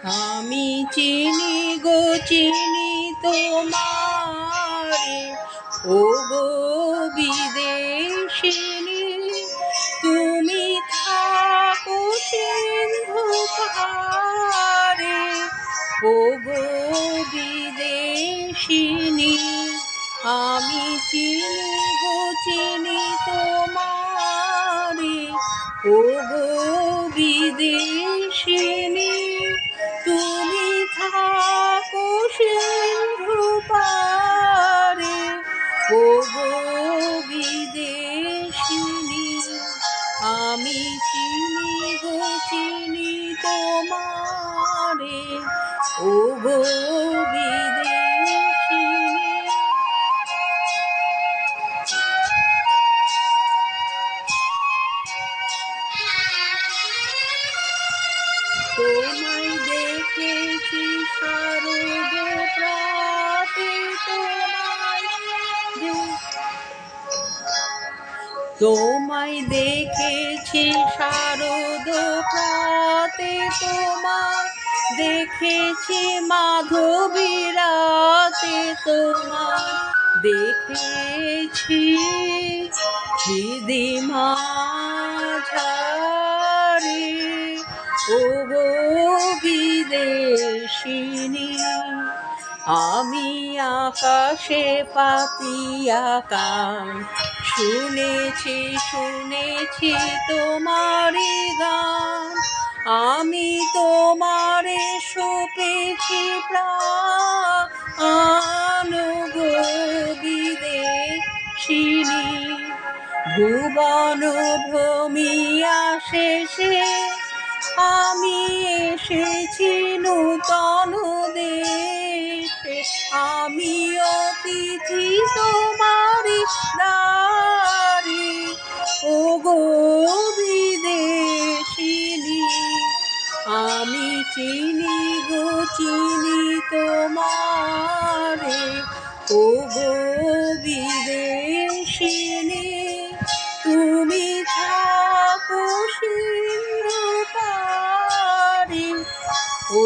আমি চিনি গো চিনি তোমারে, ও গো বিদেশিনী, তুমি থাকো সিন্ধু পারে, ও গো বিদেশিনী। আমি চিনি গো চিনি তোমারে, ও গো বিদেশিনী, তুমি থাকো সিন্ধু পারে, ও গো বিদেশিনী। আমি চিনি গো চিনি তোমারে, ও গো বিদেশিনী। তোমায় দেখেছি শারদ প্রাতে, তোমায় দেখেছি শারদ প্রাতে, তোমায় দেখেছি মাধবী রাতে, তোমায় দেখেছি হৃদি মাঝারে, ও গো বিদেশিনী। আমি আকাশে পাতিয়া গান শুনেছি শুনেছি তোমারি গান, আমি তোমারে সপেছি প্রাণ গো বিদেশিনী। ভুবন ভ্রমিয়া শেষে আমি এসেছি নূতন দেশে, আমি অতিথি তোমারি দ্বারে, ও গো বিদেশিনী। আমি চিনি গো চিনি তোমারে, ও গো বিদেশিনী, তুমি থাকো সিন্ধু পারে, ও